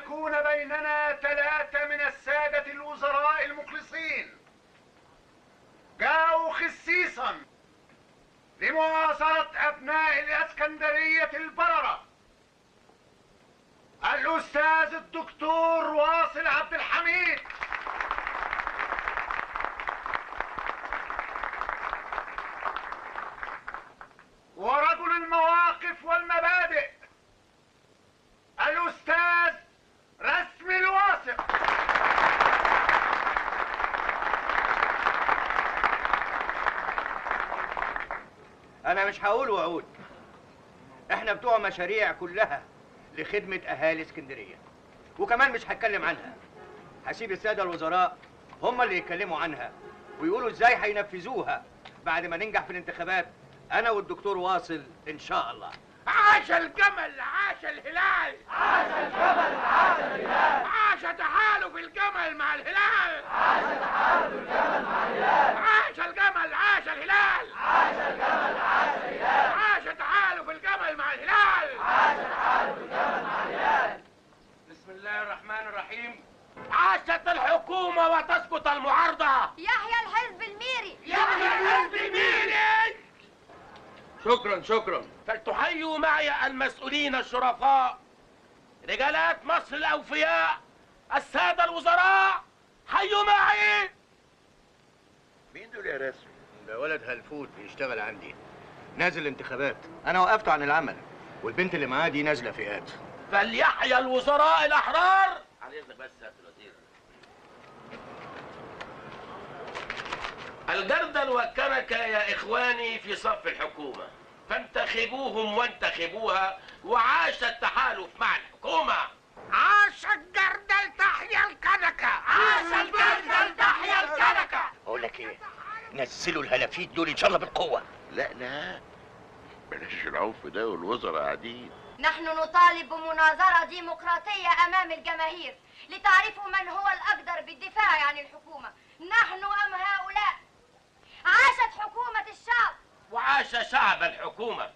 يكون بيننا 3 من السادة الوزراء المخلصين جاءوا خصيصا لمؤازرة أبناء الإسكندرية البررة: الأستاذ الدكتور واصل عبد الحميد، ورجل المواقف والمبادئ الأستاذ رسمي الواثق. أنا مش هقول وأعود، إحنا بتوع مشاريع كلها لخدمة أهالي اسكندرية، وكمان مش هتكلم عنها. هسيب السادة الوزراء هم اللي يتكلموا عنها ويقولوا إزاي هينفذوها بعد ما ننجح في الانتخابات أنا والدكتور واصل إن شاء الله. عاش الجمل، عاش الهلال، عاش الجمل، عاش الهلال، عاش تحالف الجمل مع الهلال، عاش تحالف الجمل مع الهلال، عاش الجمل، عاش الهلال، عاش الجمل، عاش الهلال، عاش تحالف الجمل مع الهلال، عاش تحالف الجمل مع الهلال. بسم الله الرحمن الرحيم. عاشت الحكومة وتسقط المعارضة. يحيى الحزب الميري، يحيى الحزب الميري. شكرا. فلتحيوا معي المسؤولين الشرفاء، رجالات مصر الأوفياء، السادة الوزراء. حيوا معي. مين دول يا رسمي؟ ده ولد هلفوت بيشتغل عندي، نازل انتخابات، أنا وقفته عن العمل، والبنت اللي معاه دي نازلة فئات. فليحيى الوزراء الأحرار. على إذنك بس يا الوزير. الجردل والكنكة يا إخواني في صف الحكومة، فانتخبوهم وانتخبوها، وعاش التحالف مع الحكومة. عاش الجردل تحيا الكنكة، عاش الجردل تحيا الكنكة. أقول لك إيه؟ نزلوا الهلافيت دول إن شاء الله بالقوة. لا بلاش العنف ده والوزراء قاعدين. نحن نطالب بمناظرة ديمقراطية أمام الجماهير لتعرفوا من هو الأقدر بالدفاع عن الحكومة، نحن أم هؤلاء. عاشت حكومة الشعب وعاش شعب الحكومة.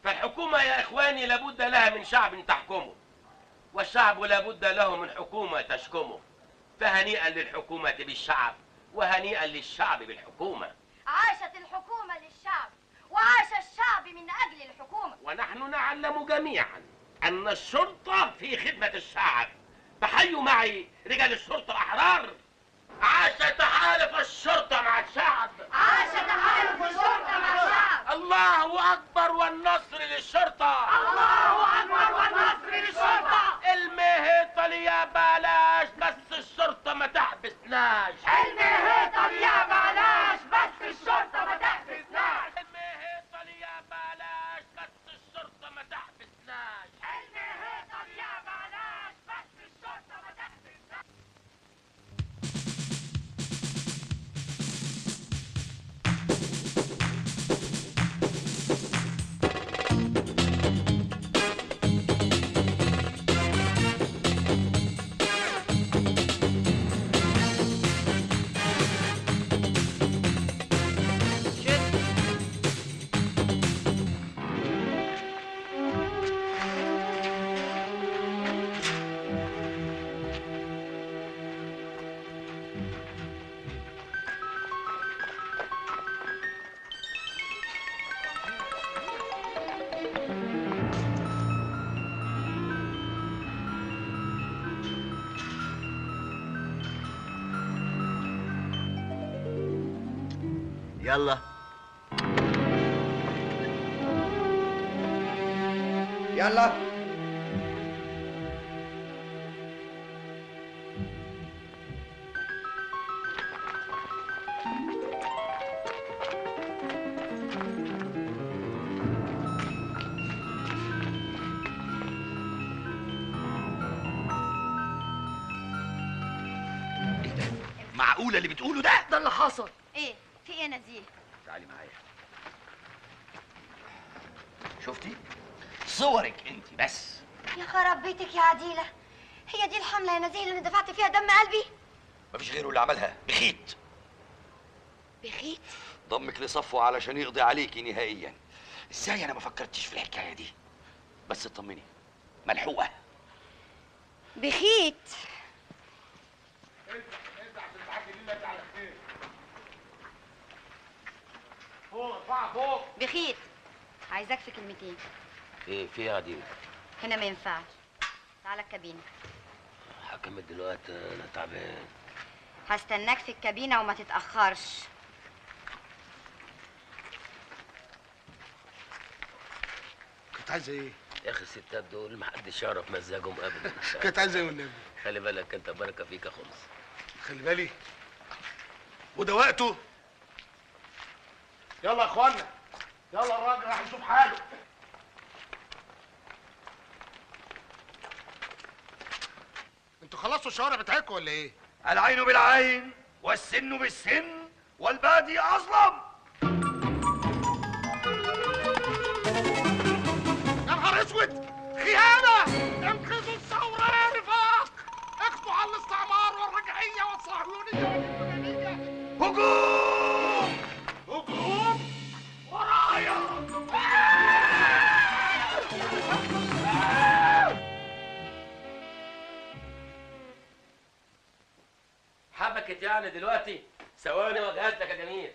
فالحكومة يا إخواني لابد لها من شعب تحكمه، والشعب لابد له من حكومة تشكمه. فهنيئا للحكومة بالشعب، وهنيئا للشعب بالحكومة. عاشت الحكومة للشعب، وعاش الشعب من أجل الحكومة. ونحن نعلم جميعا أن الشرطة في خدمة الشعب. فحيوا معي رجال الشرطة الأحرار. عاش تحالف الشرطة مع الشعب، عاش تحالف الشرطة مع الشعب. الله أكبر والنصر للشرطة، الله أكبر والنصر للشرطة. المهيطة يا بلاش بس الشرطة ما تحبسناش، المهيطة يا بلاش بس الشرطة ما تحبسناش، المهيطة يا بلاش بس الشرطة ما تحبسناش، المهيطة يا بلاش بس الشرطة ما تحبسناش. يلا يلا. معقولة اللي بتقوله ده؟ ده اللي حصل. إيه؟ في إيه يا نزيه؟ تعالي معايا. شفتي؟ صورك انت بس. يا خراب بيتك يا عديلة، هي دي الحملة يا نزيه اللي أنا دفعت فيها دم قلبي؟ مفيش غيره اللي عملها، بخيت. بخيت؟ ضمك لصفه علشان يقضي عليكي نهائيا. ازاي انا ما فكرتش في الحكايه دي؟ بس اطمني، ملحوقه. بخيت. انت عشان الحاج ليلى دي على خير. فوق ارفعها فوق. بخيت، عايزاك في كلمتين. في يا دي؟ هنا ما ينفعش. تعالى الكابينة. هكمل دلوقتي، انا تعبان. هستناك في الكابينة وما تتأخرش. كنت عايزه ايه؟ يا اخي الستات دول ما حدش يعرف مزاجهم ابدا. كنت عايزه ايه والنبي؟ خلي بالك انت، بركه فيك يا خلص. خلي بالي. وده وقته. يلا يا اخوانا، يلا الراجل راح يشوف حاله. انتوا خلصتوا الشوارع بتاعتكم ولا ايه؟ العين بالعين والسن بالسن والبادي اظلم. يا نهار اسود! خيانه! انقذوا الثوره يا رفاق! اخفوا على الاستعمار والرجعيه والصهيونيه والانتمائيه. هجوم! هجوم! ورايا! حبكت يعني دلوقتي؟ ثواني واجهز لك يا جميل.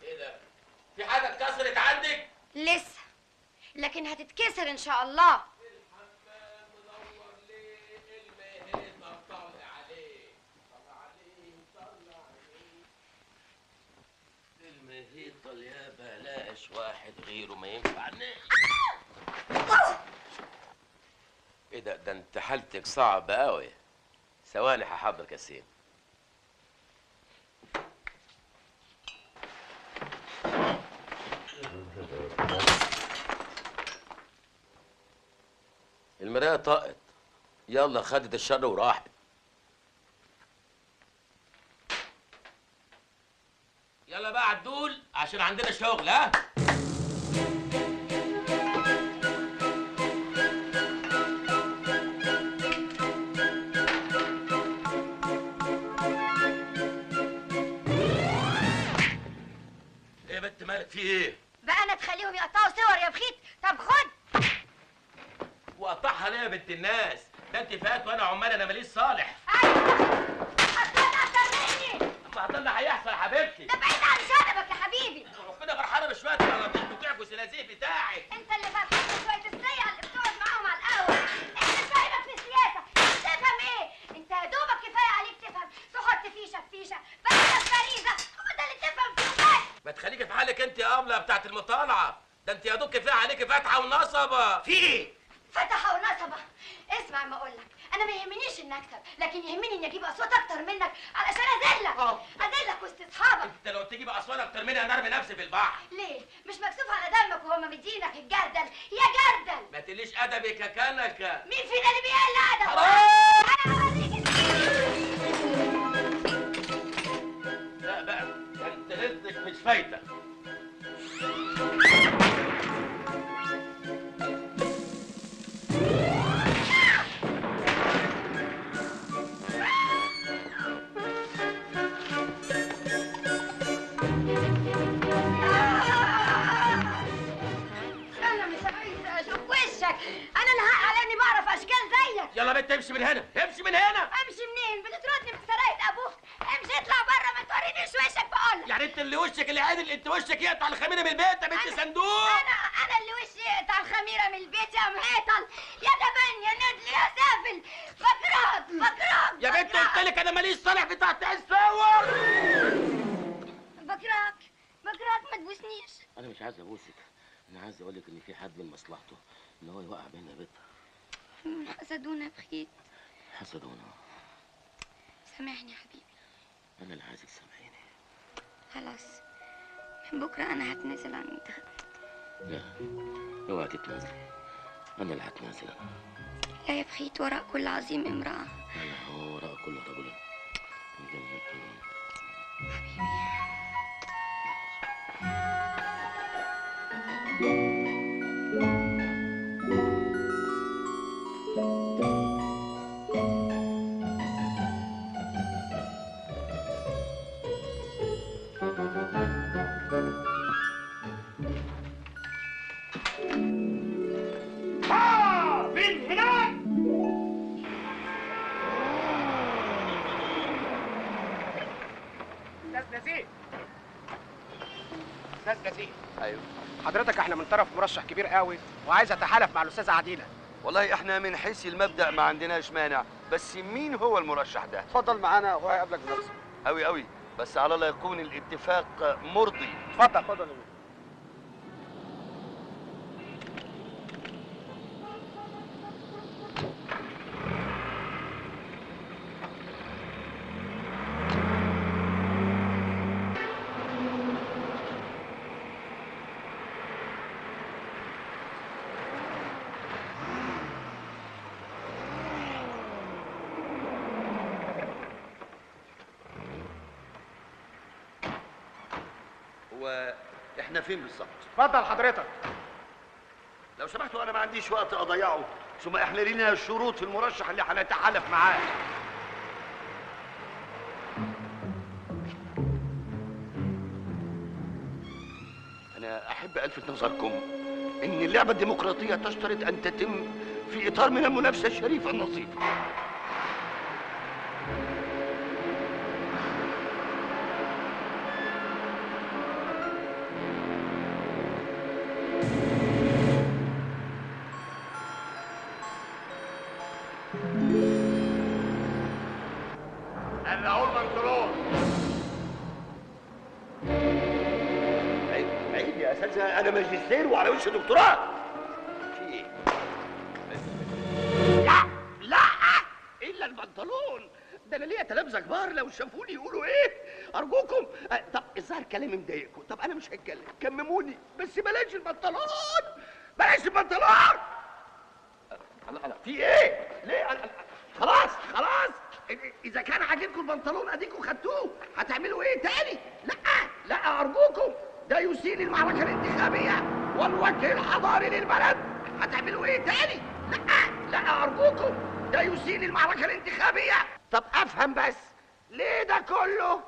ايه ده؟ في حاجه اتكسرت عندك؟ لسه، لكن هتتكسر ان شاء الله. الحمام مدور ليه؟ المهيد طلع عليه، طلع عليه، طلع عليه. المهيد طل يا بلاش واحد غيره ما ينفعناش. ايه ده انت حالتك صعبة قوي. ثواني هحضر كاسين. المراية طقت، يلا خدت الشر وراحت. يلا بقى عدول عشان عندنا شغل. ها ايه يا بنت مالك في ايه؟ بقى انا تخليهم يقطعوا صور يا بخيت؟ طب خد. وقطعها ليه يا بنت الناس؟ ده انت فات وانا عمال، انا ماليش صالح. هتطلع اكتر مني. اما هطلع هيحصل يا حبيبتي. ده بعيد عن شنبك يا حبيبي. ربنا فرحانه بشويه طلبات وتعكس النزيه بتاعك. انت اللي فرحان بشويه السيئه اللي بتقعد معاهم على القهوه. انت فاهمك في السياسه، تفهم ايه؟ انت يا دوبك كفايه عليك تفهم تحط فيشه في فيشه، فريزه في فريزه، هو ده اللي تفهم فيه بس. ما تخليكي في حالك انت يا قمله بتاعت المطالعه. ده انت يا دوب كفايه عليكي فتحه ونصبه. في ايه؟ فتحه ونصبه. اسمع ما اقول لك، انا ما يهمنيش اني اكسب، لكن يهمني اني اجيب اصوات اكتر منك علشان اذلك. اذلك وسط اصحابك. انت لو تجيب اصوات اكتر مني انا ارمي نفسي في البحر. ليه؟ مش مكسوف على دمك وهم مدينك الجردل يا جردل. ما تقليش ادبك يا كنكه. مين فينا اللي بيقل ادب؟ حرام! انا هوريك. لا بقى، ده انت رزقك مش فايته. انا مش عايزه اشوف وشك، انا الحق على اني بعرف اشكال زيك. يلا بنت امشي من هنا، امشي من هنا. امشي منين؟ بتطردني من سرايه ابوك. امشي اطلع بره، ما تورينيش وشك بقولك. يعني انت اللي وشك اللي عادل، انت وشك يقطع الخميره من البيت يا بنت صندوق. انا اللي وشي يقطع الخميره من البيت يا مهيطل يا جبان يا ندل يا سافل. بكرهك يا بنت قلت لك انا ماليش صالح بتاع الصور. بكرهك ما تبوسنيش. انا مش عايز ابوسك، انا عايز اقول لك ان في حد من مصلحته ان هو يوقع بينا يا بنت. حسدونا بخيت. حسدونا. سامحني يا حبيبي. انا اللي عايزك تسامحيني. خلاص، من بكره انا هتنازل عن المنتخب. لا اوعى تتنازلي، انا اللي هتنازل. انا لا يا بخيت، وراء كل عظيم امرأة. لا، هو وراء كل رجل جنة. استاذ نزيه. ايوه حضرتك احنا من طرف مرشح كبير قوي وعايز اتحالف مع الاستاذه عديله. والله احنا من حيث المبدأ ما عندناش مانع، بس مين هو المرشح ده؟ اتفضل معانا وهو هيقابلك بنفسه. قوي قوي، بس على لا يكون الاتفاق مرضي. اتفضل اتفضل. هو احنا فين بالظبط؟ اتفضل حضرتك. لو سمحتوا انا ما عنديش وقت اضيعه، ثم احنا لينا شروط في المرشح اللي هنتحالف معاه. انا احب الفت نظركم ان اللعبه الديمقراطيه تشترط ان تتم في اطار من المنافسه الشريفه النظيفه. انا اقول بنطلون. عيب يا اساتذه، انا ماجستير وعلى وش دكتوراه. في ايه؟ لا لا، الا البنطلون ده. انا ليا تلامذه كبار لو شافوني يقولوا ايه؟ ارجوكم. طب الظاهر كلامي مضايقكم، طب انا مش هتكلم، كمموني بس بلاش البنطلون، بلاش البنطلون. لا في ايه؟ ليه؟ خلاص خلاص، اذا كان عاجبكم البنطلون اديكم خدتوه، هتعملوا ايه تاني؟ لا لا ارجوكم، ده يسيء المعركه الانتخابيه والوجه الحضاري للبلد. هتعملوا ايه تاني؟ لا لا ارجوكم، ده يسيء المعركه الانتخابيه. طب افهم بس ليه ده كله؟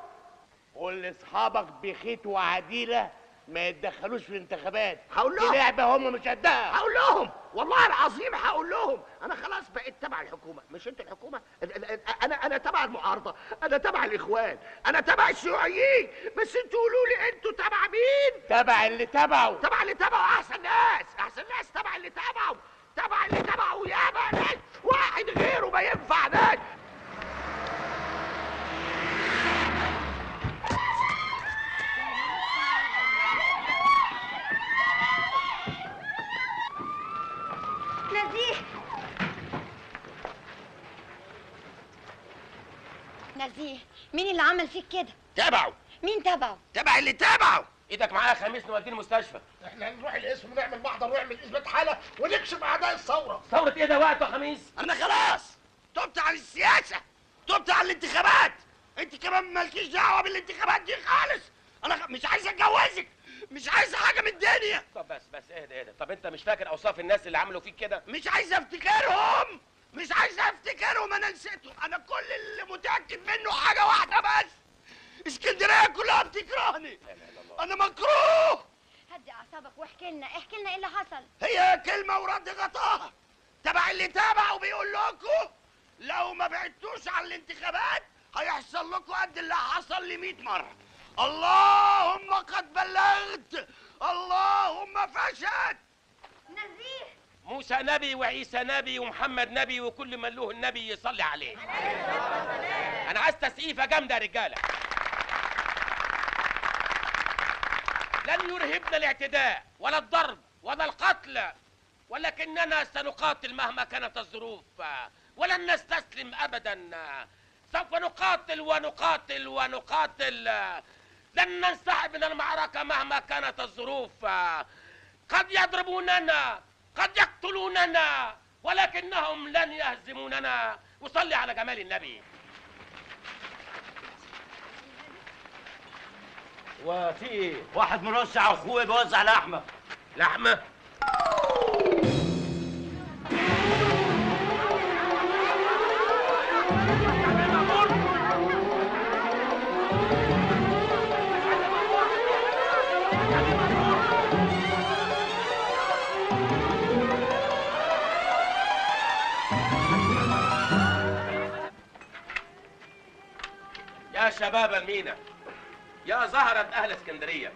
قول لاصحابك بخيت وعديله ما يتدخلوش في الانتخابات. هقول لهم دي لعبه هم مش قدها. هقول لهم والله العظيم هقول لهم. انا خلاص بقيت تبع الحكومه، مش انت الحكومه. انا تبع المعارضه، انا تبع الاخوان، انا تبع الشيوعيين. بس انتوا قولوا لي انتوا تبع مين؟ تبع اللي تبعه. تبع اللي تبعه احسن ناس، احسن ناس تبع اللي تبعه، تبع اللي تبعه. يا ناس واحد غيره ما ينفع ناس. نزيه نزيه، مين اللي عمل فيك كده؟ تبعه. مين تبعه؟ تبع اللي تبعه. ايدك معايا يا خميس، نوديه المستشفى. احنا هنروح القسم ونعمل محضر ونعمل اثبات حاله ونكشف اعداء الثوره. ثورة ايه ده وقته يا خميس؟ انا خلاص تبت عن السياسه، تبت عن الانتخابات. انت كمان مالكيش دعوه بالانتخابات دي خالص. انا مش عايز اتجوزك، مش عايز حاجه من الدنيا. طب بس اهدى. طب انت مش فاكر اوصاف الناس اللي عملوا فيك كده؟ مش عايز افتكرهم، مش عايز افتكرهم. انا نسيتهم. انا كل اللي متاكد منه حاجه واحده بس، اسكندريه كلها بتكرهني. انا مكروه. هدي اعصابك واحكي لنا ايه اللي حصل. هي كلمه ورد غطاها. تبع اللي تبعه بيقول لكم لو ما بعدتوش عن الانتخابات هيحصل لكم قد اللي حصل لي 100 مره. اللهم قد بلغت، اللهم فشل. نزيه، موسى نبي وعيسى نبي ومحمد نبي وكل من له النبي يصلي عليه. انا عايز تسقيفه جامده يا رجاله. لن يرهبنا الاعتداء ولا الضرب ولا القتل، ولكننا سنقاتل مهما كانت الظروف ولن نستسلم ابدا. سوف نقاتل ونقاتل ونقاتل، لن ننسحب من المعركه مهما كانت الظروف. قد يضربوننا، قد يقتلوننا، ولكنهم لن يهزموننا. وصلي على جمال النبي. وفي ايه؟ واحد مرشح اخويا بيوزع لحمه. لحمه؟ يا شباب المينا، يا زهرة أهل اسكندرية،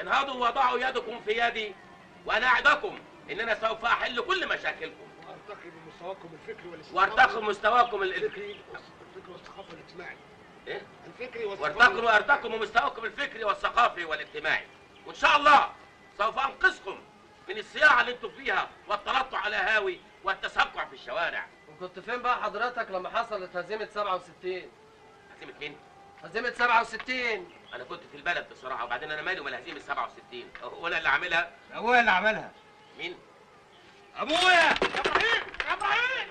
انهضوا وضعوا يدكم في يدي وانا اعدكم ان انا سوف احل كل مشاكلكم. وارتقي بمستواكم الفكري والاجتماعي. وارتقوا مستواكم الفكري والثقافه الاجتماعي. ايه؟ الفكري والثقافي. وارتقوا مستواكم الفكري والثقافي والاجتماعي. وان شاء الله سوف انقذكم من الصياعه اللي انتم فيها والتلطع على هاوي والتسبع في الشوارع. وكنت فين بقى حضرتك لما حصلت هزيمه 67؟ هزيمه مين؟ هزيمه 67. انا كنت في البلد بصراحه، وبعدين انا مالي ومال هزيمه 67؟ هو انا اللي عاملها؟ ابويا اللي عملها. مين؟ ابويا. يا ابراهيم يا ابراهيم!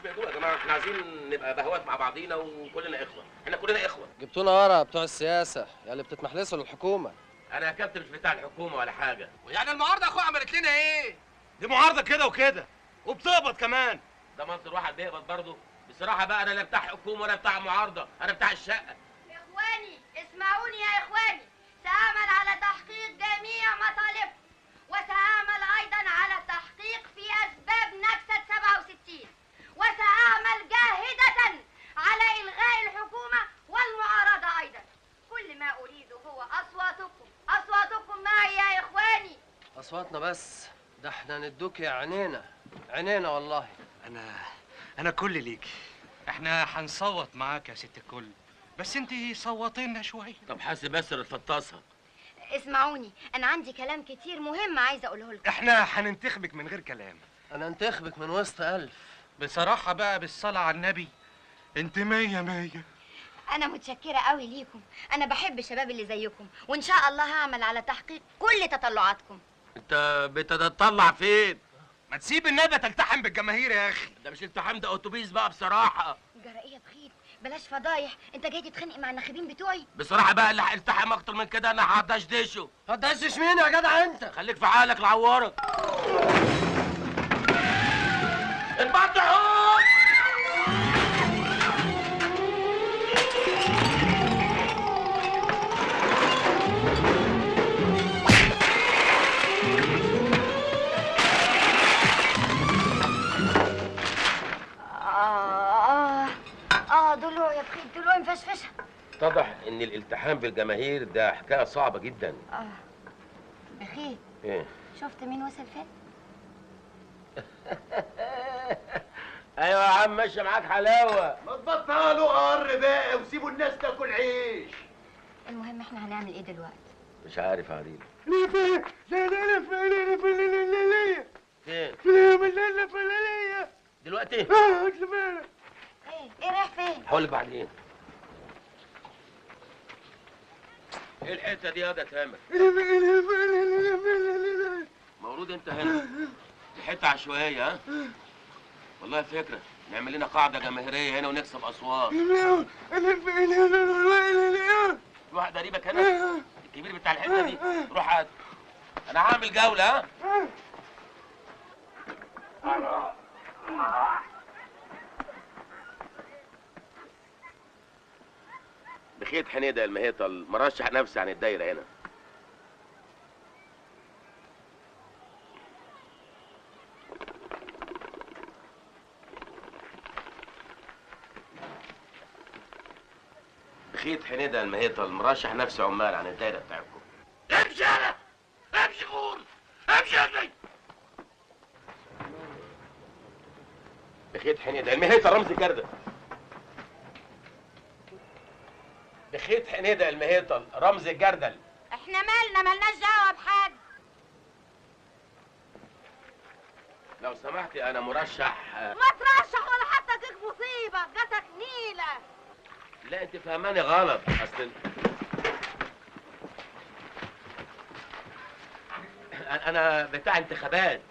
يا جماعه احنا عايزين نبقى بهوات مع بعضينا وكلنا اخوه، احنا كلنا اخوه. جبتونا ورا بتوع السياسه يا اللي بتتمحلسوا للحكومه. انا يا كابتن مش بتاع الحكومه ولا حاجه. ويعني المعارضه اخويا عملت لنا ايه؟ دي معارضه كده وكده وبتقبض كمان. ده منظر واحد بيقبض برضه؟ بصراحه بقى انا لا بتاع حكومه ولا بتاع معارضه، انا بتاع الشقه. إخواني اسمعوني يا إخواني، سأعمل على تحقيق جميع مطالبكم، وسأعمل أيضا على التحقيق في أسباب نكسة 67، وسأعمل جاهدة على إلغاء الحكومة والمعارضة أيضا. كل ما أريده هو أصواتكم معي يا إخواني. اصواتنا بس؟ ده احنا ندوك يا عينينا والله. انا كل ليكي. احنا هنصوت معاك يا ست الكل، بس انت صوتينا شويه. طب حاسب بس الفطاسه. اسمعوني، أنا عندي كلام كتير مهم عايزة أقوله لكم. احنا هننتخبك من غير كلام. انا انتخبك من وسط 1000. بصراحه بقى بالصلاه على النبي انت 100. أنا متشكرة قوي ليكم، أنا بحب الشباب اللي زيكم، وإن شاء الله هعمل على تحقيق كل تطلعاتكم. انت بتتطلع فين؟ ما تسيب النبي تلتحم بالجماهير يا اخي. ده مش التحام، ده اتوبيس بقى بصراحه. جرائية بخيت، بلاش فضايح، أنت جاي تتخانق مع الناخبين بتوعي؟ بصراحه بقى اللي هيلتحم اكتر من كده انا هدشدشه. هتدشش مين يا جدع انت؟ خليك في حالك لعورك. انبطحوا! ضلوع يا بخيت، ضلوع مفشفشة. اتضح ان الالتحام بالجماهير ده حكايه صعبه جدا. بخيت، ايه؟ شفت مين وصل فين؟ ايوه يا عم ماشيه معاك حلاوه. ما تبطلوا قر بقى وسيبوا الناس تاكل عيش. المهم احنا هنعمل ايه دلوقتي؟ مش عارف يا عديل. فين؟ دلوقتي؟ ايه رايح فين؟ هقول لك بعدين. ايه الحته دي يا تامر؟ مولود انت هنا. دي حته عشوائيه ها؟ والله فكره نعمل لنا قاعده جماهيريه هنا ونكسب اصوات. في واحد قريبك هنا الكبير بتاع الحته دي، روح هات. انا هعمل جوله ها؟ بخيت حنيدة المهيطل مرشح نفسي عن الدايرة هنا. بخيت حنيدة المهيطل مرشح نفسي عمال عن الدايرة بتاعتكم. امشي انا! امشي غور! امشي يا ابني! بخيت حنيدة المهيطل رمزي كردة. بخيت حنيدة المهيطل رمز الجردل. احنا مالناش دعوه بحد. لو سمحتي انا مرشح. ما ترشح ولا حتى تجيك مصيبه، جاتك نيله. لا انت فهماني غلط. اصل انا بتاع انتخابات.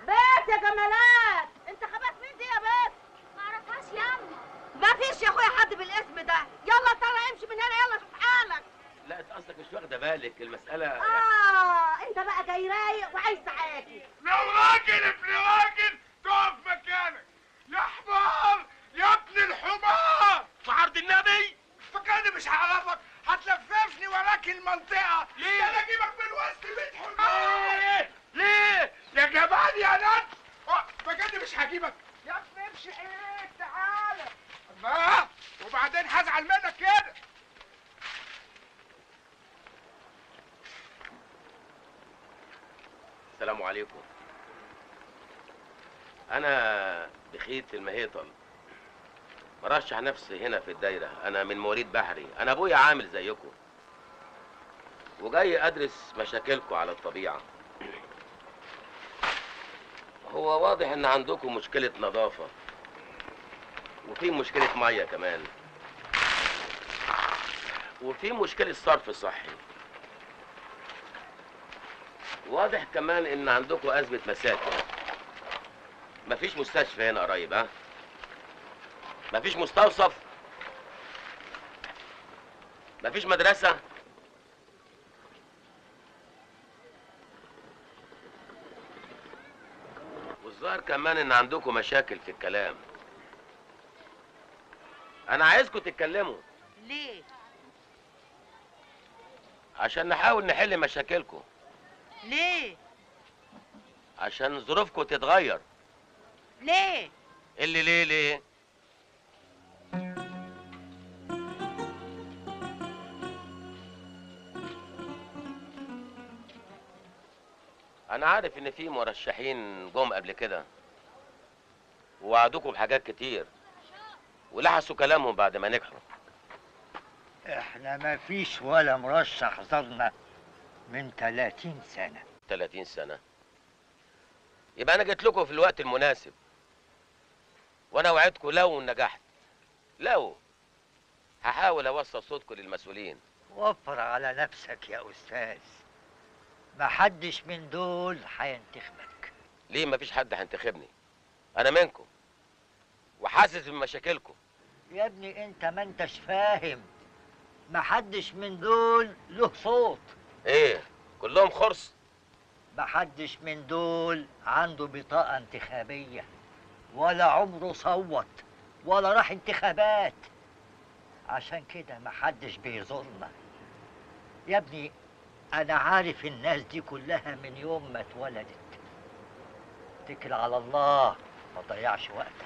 بس يا جمالات، انتخابات مين دي يا بس؟ معرفهاش ياما. ما فيش يا اخويا حد بالاسم ده. يلا تعالى امشي من هنا، يلا شوف حالك. لا انت قصدك مش واخده بالك المساله. انت بقى جاي رايق وعايز تعاكي. لو راجل ابن راجل تقف مكانك يا حمار يا ابن الحمار. في عرض النبي فكاني مش هعرفك، هتلففني وراك المنطقه. ليه؟ ده انا اجيبك من وسط 100 حمار. ليه؟ يا جمال يا نت، فكاني مش هجيبك يا ابني. امشي ايه تعالى الله، وبعدين هزعل منك كده. السلام عليكم. انا بخيت المهيطل، مرشح نفسي هنا في الدايره. انا من مواليد بحري، انا ابويا عامل زيكم، وجاي ادرس مشاكلكم على الطبيعه. هو واضح ان عندكم مشكله نظافه، وفي مشكله ميه كمان، وفي مشكله صرف صحي. واضح كمان ان عندكم ازمه مساكن. مفيش مستشفى هنا قريب، ها؟ مفيش مستوصف؟ مفيش مدرسه؟ والظاهر كمان ان عندكم مشاكل في الكلام. انا عايزكم تتكلموا. ليه؟ عشان نحاول نحل مشاكلكم. ليه؟ عشان ظروفكم تتغير. ليه؟ اللي ليه؟ انا عارف ان في مرشحين جم قبل كده ووعدوكم بحاجات كتير ولحسوا كلامهم بعد ما نجحوا. احنا ما فيش ولا مرشح زرنا من 30 سنة. 30 سنة؟ يبقى انا جيت لكم في الوقت المناسب. وانا وعدكم لو نجحت، لو هحاول اوصل صوتكم للمسؤولين. وفر على نفسك يا أستاذ، محدش من دول هينتخبك. ليه مفيش حد هينتخبني؟ انا منكم وحاسس بمشاكلكم. يا ابني انت ما انتش فاهم، محدش من دول له صوت. ايه كلهم خرص؟ محدش من دول عنده بطاقة انتخابية، ولا عمره صوت ولا راح انتخابات. عشان كده محدش بيزورنا. يا ابني انا عارف الناس دي كلها من يوم ما اتولدت. اتكل على الله، ما تضيعش وقتك.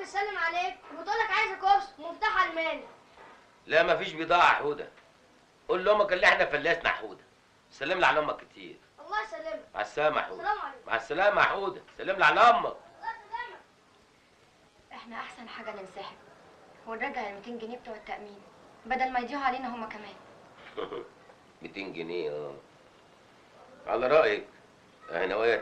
بتسلم عليك وبتقولك عايزة كورس ومفتاح ألماني. لا مفيش بضاعة يا حودة. قول لأمك اللي احنا فلسنا يا حودة. سلم لي على أمك كتير. الله يسلمك. مع السلامة يا حودة. السلام عليكم. مع السلامة يا حودة. سلم لي على أمك. الله يسلمك. احنا أحسن حاجة ننسحب ونرجع ال 200 جنيه بتوع التأمين بدل ما يضيعوا علينا هما كمان. 200 جنيه على رأيك. نوايا